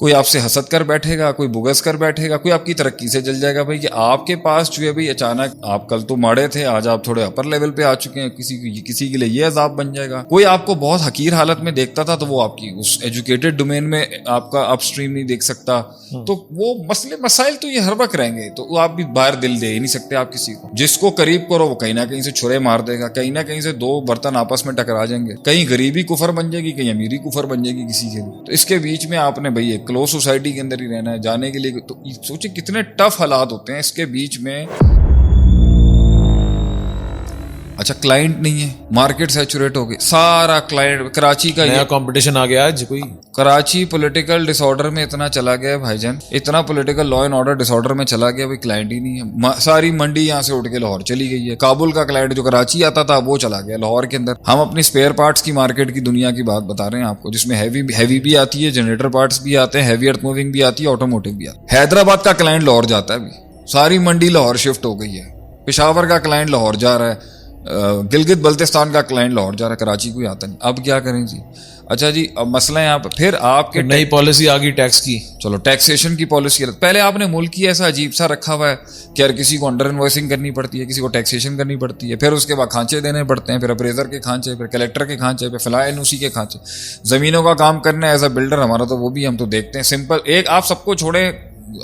کوئی آپ سے حسد کر بیٹھے گا, کوئی بغض کر بیٹھے گا, کوئی آپ کی ترقی سے جل جائے گا بھائی کہ آپ کے پاس جو ہے بھائی اچانک آپ کل تو ماڑے تھے, آج آپ تھوڑے اپر لیول پہ آ چکے ہیں, کسی کے لیے یہ عذاب بن جائے گا. کوئی آپ کو بہت حقیر حالت میں دیکھتا تھا تو وہ آپ کی اس ایجوکیٹڈ ڈومین میں آپ کا اپ اسٹریم نہیں دیکھ سکتا. تو وہ مسائل تو یہ ہر وقت رہیں گے, تو وہ آپ بھی باہر دل دے ہی نہیں سکتے آپ کسی کو. جس کو قریب کرو وہ کہیں نہ کہیں سے چھرے مار دے گا, کہیں نہ کہیں سے دو برتن آپس میں ٹکرا جائیں گے, کہیں غریبی کفر بن جائے گی, کہیں امیری کفر بن جائے گی کسی کے لیے. تو اس کے بیچ میں آپ نے بھائی ایک کلوز سوسائٹی کے اندر ہی رہنا ہے جانے کے لیے. تو سوچے کتنے ٹف حالات ہوتے ہیں اس کے بیچ میں. اچھا کلائنٹ نہیں ہے, مارکیٹ سیچوریٹ ہو گئی, سارا کلائنٹ کراچی کا نیا کمپٹیشن آ گیا آج. کوئی کراچی پولیٹیکل ڈس آرڈر میں اتنا چلا گیا ہے بھائی جان, اتنا political law and order disorder میں چلا گیا, بھائی کلائنٹ ہی نہیں ہے. ساری منڈی یہاں سے اٹھ کے لاہور چلی گئی ہے. کابل کا کلائنٹ جو کراچی آتا تھا وہ چلا گیا لاہور کے اندر. ہم اپنی اسپیئر پارٹس کی مارکیٹ کی دنیا کی بات بتا رہے ہیں آپ کو, جس میں ہیوی بھی آتی ہے, جنریٹر پارٹس بھی آتے ہیں, ہیوی ارتھ موونگ بھی آتی ہے, آٹوموٹیو بھی آتی ہے. حیدرآباد کا کلائنٹ لاہور جاتا ہے, ابھی ساری منڈی لاہور شفٹ ہو گئی ہے. پشاور کا کلائنٹ لاہور جا رہا ہے, گلگت بلتستان کا کلائنٹ لاہور جا رہا ہے, کراچی کوئی آتا نہیں. اب کیا کریں جی؟ اچھا جی اب مسئلہ ہے آپ پھر آپ کے نئی پالیسی آ گئی ٹیکس کی. چلو ٹیکسیشن کی پالیسی. پہلے آپ نے ملک ہی ایسا عجیب سا رکھا ہوا ہے کہ ہر کسی کو انڈر انوائسنگ کرنی پڑتی ہے, کسی کو ٹیکسیشن کرنی پڑتی ہے, پھر اس کے بعد کھانچے دینے پڑتے ہیں, پھر اپریزر کے کھانچے, پھر کلیکٹر کے کھانچے, پھر فلاح NOC کے کھانچے. زمینوں کا کام کرنا ہے ایز اے بلڈر ہمارا, تو وہ بھی ہم تو دیکھتے ہیں سمپل. ایک آپ سب کو چھوڑیں,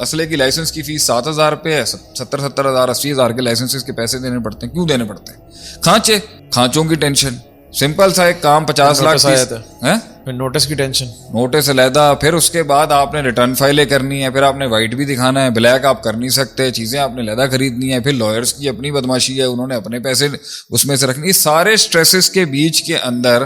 اسلحے کی لائسنس کی فیس 7,000 روپے ہے, 70,000 80,000 کے لائسنس کے پیسے دینے پڑتے ہیں. کیوں دینے پڑتے ہیں؟ کھانچوں کی ٹینشن. سمپل سا ایک کام 50 لاکھ نوٹس کی ٹینشن, نوٹس علیحدہ, پھر اس کے بعد آپ نے ریٹرن فائلیں کرنی ہے, پھر آپ نے وائٹ بھی دکھانا ہے, بلیک آپ کر نہیں سکتے, چیزیں آپ نے علیحدہ خریدنی ہے, پھر لائرس کی اپنی بدماشی ہے, انہوں نے اپنے پیسے اس میں سے رکھنی. سارے سٹریسز کے بیچ کے اندر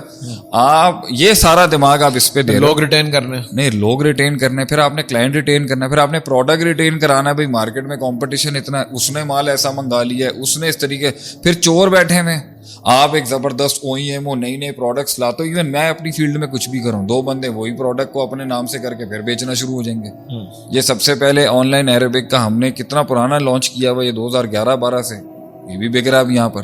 آپ یہ سارا دماغ آپ اس پہ دے, لوگ ریٹین کرنے نہیں, لوگ ریٹین کرنے, پھر آپ نے کلائنٹ ریٹین کرنا, پھر آپ نے پروڈکٹ ریٹین کرانا ہے. بھائی مارکیٹ میں کمپٹیشن اتنا, اس نے مال ایسا منگا لیا ہے, اس نے اس طریقے, پھر چور بیٹھے میں. آپ ایک زبردست OEM ہو, نئی پروڈکٹس لاتے ہو, ایون میں اپنی فیلڈ میں کچھ بھی کروں, 2 بندے وہی پروڈکٹ کو اپنے نام سے کر کے پھر بیچنا شروع ہو جائیں گے. یہ سب سے پہلے آن لائن عربک کا ہم نے کتنا پرانا لانچ کیا ہوا, یہ 2011-12 سے, یہ بھی بک رہا اب یہاں پر.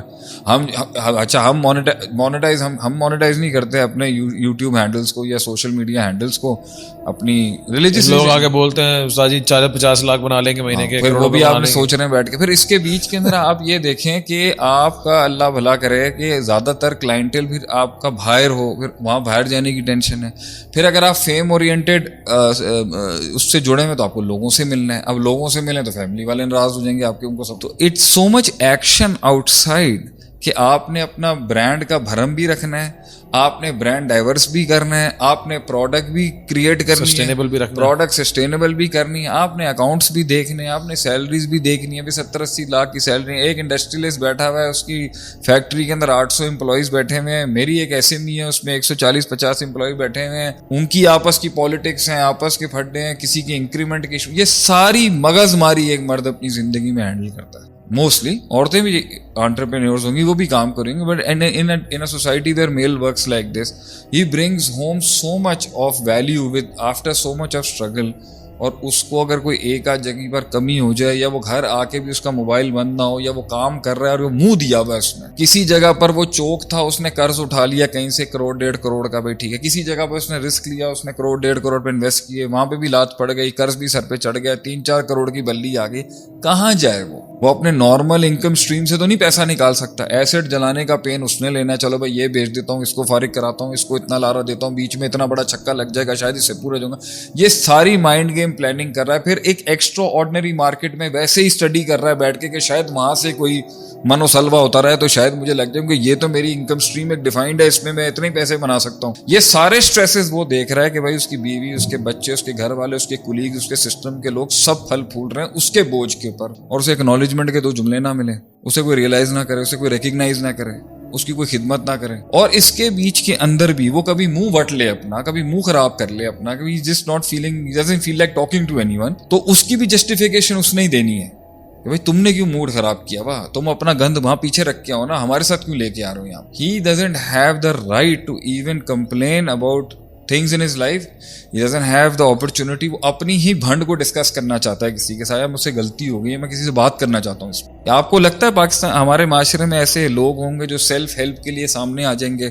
اچھا ہم مونیٹائز نہیں کرتے اپنے یوٹیوب ہینڈلز کو یا سوشل میڈیا ہینڈلز کو. اپنی ریلیجس لوگ آگے بولتے ہیں استاد جی 40-50 لاکھ بنا لیں گے مہینے کے, پھر وہ بھی آپ سوچ رہے ہیں بیٹھ کے. پھر اس کے بیچ کے اندر آپ یہ دیکھیں کہ آپ کا اللہ بھلا کرے کہ زیادہ تر کلائنٹل پھر آپ کا باہر ہو, پھر وہاں باہر جانے کی ٹینشن ہے. پھر اگر آپ فیم اورینٹیڈ اس سے جڑے ہوئے تو آپ کو لوگوں سے ملنا ہے. اب لوگوں سے ملیں تو فیملی والے ناراض ہو جائیں گے آپ کے, ان کو سب. تو it's so much action outside کہ آپ نے اپنا برانڈ کا بھرم بھی رکھنا ہے, آپ نے برانڈ ڈائیورس بھی کرنا ہے, آپ نے پروڈکٹ بھی کریٹ کرنی ہے, پروڈکٹ سسٹینیبل بھی کرنی ہے, آپ نے اکاؤنٹس بھی دیکھنے ہیں, آپ نے سیلریز بھی دیکھنی ہے. 70-80 لاکھ کی سیلری, ایک انڈسٹریلسٹ بیٹھا ہوا ہے, اس کی فیکٹری کے اندر 800 امپلائیز بیٹھے ہوئے ہیں. میری ایک SME ہے, اس میں 140-50 امپلائی بیٹھے ہوئے ہیں, ان کی آپس کی پالیٹکس ہیں, آپس کے پھڈے ہیں, کسی کی انکریمنٹ کے ایشو. یہ ساری مغز ماری ایک مرد اپنی زندگی میں ہینڈل کرتا ہے. موسٹلی عورتیں بھی انٹرپرینیورز ہوں گی, وہ بھی کام کریں گے, but in a society where male works like this, he brings home so much of value with after so much of struggle. اور اس کو اگر کوئی ایک آدھ جگہ پر کمی ہو جائے, یا وہ گھر آ کے بھی اس کا موبائل بند نہ ہو, یا وہ کام کر رہا ہے اور وہ منہ دیا ہوا ہے اس نے, کسی جگہ پر وہ چوک تھا, اس نے قرض اٹھا لیا کہیں سے 1-1.5 کروڑ کا, بھائی ٹھیک ہے, کسی جگہ پر اس نے رسک لیا, اس نے 1-1.5 کروڑ پہ انویسٹ کیے, وہاں پہ بھی لات پڑ گئی, قرض بھی سر پہ چڑھ گیا, 3-4 کروڑ کی بلی آ گئی. کہاں جائے وہ اپنے نارمل انکم اسٹریم سے تو نہیں پیسہ نکال سکتا. ایسٹ جلانے کا پین اس نے لینا ہے, چلو بھائی یہ بیچ دیتا ہوں, اس کو فارغ کراتا ہوں, اس کو اتنا لارا دیتا ہوں, بیچ میں اتنا بڑا چھکا لگ جائے گا, شاید اس سے پورا جاؤں گا. یہ ساری مائنڈ گیم پلاننگ کر رہا ہے. پھر ایک ایکسٹرا آرڈنری مارکیٹ میں ویسے ہی اسٹڈی کر رہا ہے بیٹھ کے کہ شاید وہاں سے کوئی منو سلوا ہوتا رہے تو شاید مجھے لگ جائے کہ یہ تو میری انکم اسٹریم ایک ڈیفائنڈ ہے, اس میں اتنے پیسے بنا سکتا ہوں. یہ سارے سٹریسز وہ دیکھ رہا ہے کہ بھائی اس کی بیوی, اس کے بچے, اس کے گھر والے, اس کے کولیگ, اس کے سسٹم کے لوگ سب پھل پھول رہے ہیں اس کے بوجھ کے اوپر, اور اسے اکنالجمنٹ کے 2 جملے نہ ملیں, اسے کوئی ریئلائز نہ کرے, اسے کوئی ریکگنائز نہ کرے, اس کی کوئی خدمت نہ کرے. اور اس کے بیچ کے اندر بھی وہ کبھی منہ وٹ لے اپنا, کبھی منہ خراب کر لے اپنا, کبھی just not feeling, doesn't feel like talking to anyone, تو اس کی بھی جسٹیفیکیشن اس نے ہی دینی ہے کہ بھائی تم نے کیوں موڈ خراب کیا, واہ تم اپنا گند وہاں پیچھے رکھ کے آؤ نا, ہمارے ساتھ کیوں لے کے آ رہے ہو یہاں. He doesn't have the right to even complain about things in his life. He doesn't have the opportunity. وہ اپنی ہی بھنڈ کو ڈسکس کرنا چاہتا ہے کسی کے ساتھ, مجھ سے غلطی ہو گئی ہے, میں کسی سے بات کرنا چاہتا ہوں اس پہ. آپ کو لگتا ہے پاکستان, ہمارے معاشرے میں ایسے لوگ ہوں گے جو سیلف ہیلپ کے لیے سامنے آ جائیں گے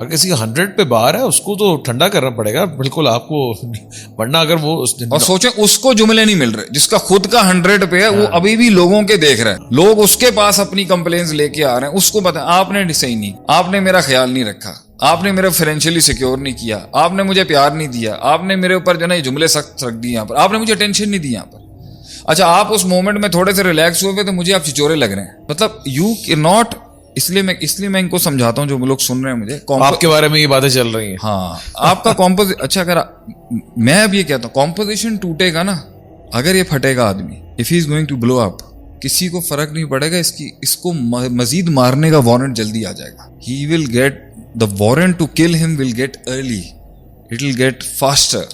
اگر کسی کا 100 پہ باہر ہے اس کو تو ٹھنڈا کرنا پڑے گا بالکل آپ کو, ورنہ اگر وہ اور سوچیں اس کو جملے نہیں مل رہے, جس کا خود کا 100 پہ ہے وہ ابھی بھی لوگوں کے دیکھ رہا ہے, لوگ اس کے پاس اپنی کمپلینز لے کے آ رہے ہیں, اس کو بتائیں آپ نے صحیح نہیں, آپ نے میرا خیال نہیں رکھا, آپ نے میرا فائنینشلی سیکیور نہیں کیا, آپ نے مجھے پیار نہیں دیا, آپ نے میرے اوپر جو ہے نا یہ جملے سخت رکھ دیے یہاں پر, آپ نے مجھے ٹینشن نہیں دی یہاں پر. اچھا آپ اس مومنٹ میں تھوڑے سے ریلیکس ہوئے تو مجھے آپ چچورے لگ رہے ہیں. مطلب یو کی ناٹ, اس لیے میں ان کو سمجھاتا ہوں جو لوگ سن رہے ہیں مجھے, آپ کے بارے میں یہ باتیں چل رہی ہیں. ہاں آپ کا اچھا اگر میں اب یہ کہتا ہوں کمپوزیشن ٹوٹے گا نا, اگر یہ پھٹے گا آدمی, if he is going to blow up, کسی کو فرق نہیں پڑے گا, اس کو مزید مارنے کا وارنٹ جلدی آ جائے گا. He will get the warrant to کل ہم will get early, it will get faster.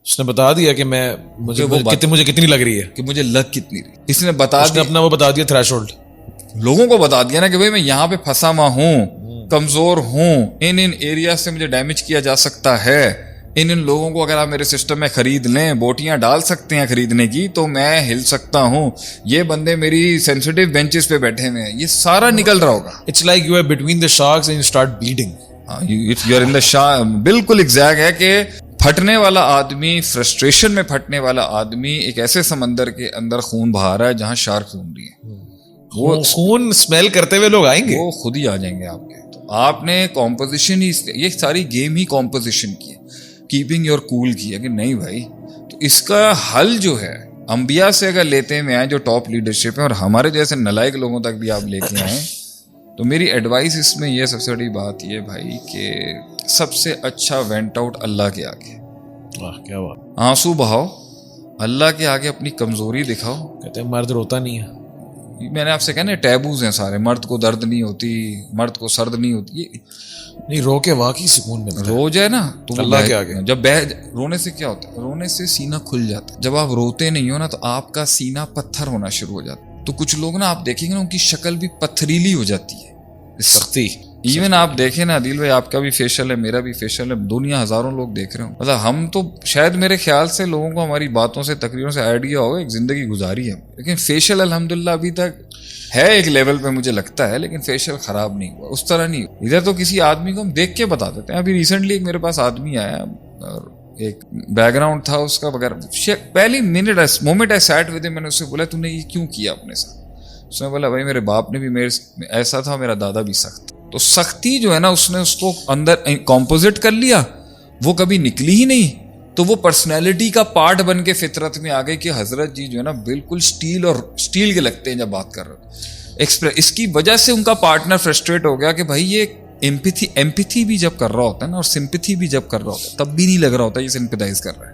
اس نے بتا دیا کہ مجھے کتنی لگ رہی ہے, کہ مجھے لگ کتنی رہی, اس نے بتا دیا, اپنا وہ بتا دیا تھریش ہولڈ, لوگوں کو بتا دیا نا کہ بھائی میں یہاں پہ پھنسا ہوا ہوں, کمزور ہوں, ان ایریا سے مجھے ڈیمیج کیا جا سکتا ہے, ان لوگوں کو اگر آپ میرے سسٹم میں خرید لیں, بوٹیاں ڈال سکتے ہیں خریدنے کی, تو میں ہل سکتا ہوں. یہ بندے میری سینسٹیو بینچز پہ بیٹھے ہوئے ہیں, یہ سارا نکل رہا ہوگا. It's like you are between the sharks and you start bleeding. You are in the shark, بالکل ایگزیکٹ ہے کہ پھٹنے والا آدمی, فرسٹریشن میں پھٹنے والا آدمی ایک ایسے سمندر کے اندر خون بہا رہا ہے جہاں شارک گھوم رہی ہے, وہ خون اسمیل کرتے ہوئے لوگ آئیں گے, وہ خود ہی آ جائیں گے آپ کے. تو آپ نے کمپوزیشن ہی, یہ ساری گیم ہی کمپوزیشن کی ہے, کیپنگ یور کول کی ہے کہ نہیں بھائی. تو اس کا حل جو ہے انبیاء سے اگر لیتے میں آئے جو ٹاپ لیڈرشپ ہے, اور ہمارے جیسے نلائق لوگوں تک بھی آپ لے کے آئیں, تو میری ایڈوائس اس میں یہ سب سے بڑی بات یہ بھائی کہ سب سے اچھا وینٹ آؤٹ اللہ کے آگے. کیا بات, آنسو بہاؤ, اللہ کے آگے اپنی کمزوری دکھاؤ. کہتے ہیں مرد روتا نہیں ہے. میں نے آپ سے کہا نا ٹیبوز ہیں سارے, مرد کو درد نہیں ہوتی, مرد کو سرد نہیں ہوتی. نہیں, رو کے واقعی سکون ملتا ہے, رو جائے نا تو اللہ کے آگے. جب رونے سے کیا ہوتا ہے, رونے سے سینہ کھل جاتا ہے. جب آپ روتے نہیں ہو نا تو آپ کا سینہ پتھر ہونا شروع ہو جاتا ہے. تو کچھ لوگ نا آپ دیکھیں گے نا ان کی شکل بھی پتھریلی ہو جاتی ہے, سختی. ایون آپ دیکھیں نا عدیل بھائی, آپ کا بھی فیشل ہے, میرا بھی فیشل ہے, دنیا ہزاروں لوگ دیکھ رہے ہوں. مطلب ہم تو شاید میرے خیال سے لوگوں کو ہماری باتوں سے تقریروں سے آئیڈیا ہوگا ایک زندگی گزاری ہے, لیکن فیشل الحمدللہ ابھی تک ہے ایک لیول پہ مجھے لگتا ہے, لیکن فیشل خراب نہیں ہوا, اس طرح نہیں. ادھر تو کسی آدمی کو ہم دیکھ کے بتا دیتے ہیں. ابھی ریسنٹلی ایک میرے پاس آدمی آیا اور ایک بیک گراؤنڈ تھا اس کا وغیرہ, پہلی مومنٹ آئی سیٹ ود ہم, میں نے اس سے بولا تو نے یہ کیوں کیا اپنے ساتھ. اس نے بولا بھائی میرے باپ نے بھی میرے ایسا تھا, میرا دادا بھی سخت. تو سختی جو ہے نا اس نے اس کو اندر کمپوزٹ کر لیا, وہ کبھی نکلی ہی نہیں, تو وہ پرسنالٹی کا پارٹ بن کے فطرت میں آ گئی کہ حضرت جی جو ہے نا بالکل اسٹیل کے لگتے ہیں جب بات کر رہے ہیں. اس کی وجہ سے ان کا پارٹنر فرسٹریٹ ہو گیا کہ بھائی یہ ایمپیتھی بھی جب کر رہا ہوتا ہے نا, اور سمپیتھی بھی جب کر رہا ہوتا ہے, تب بھی نہیں لگ رہا ہوتا یہ سمپیتھائز کر رہا ہے.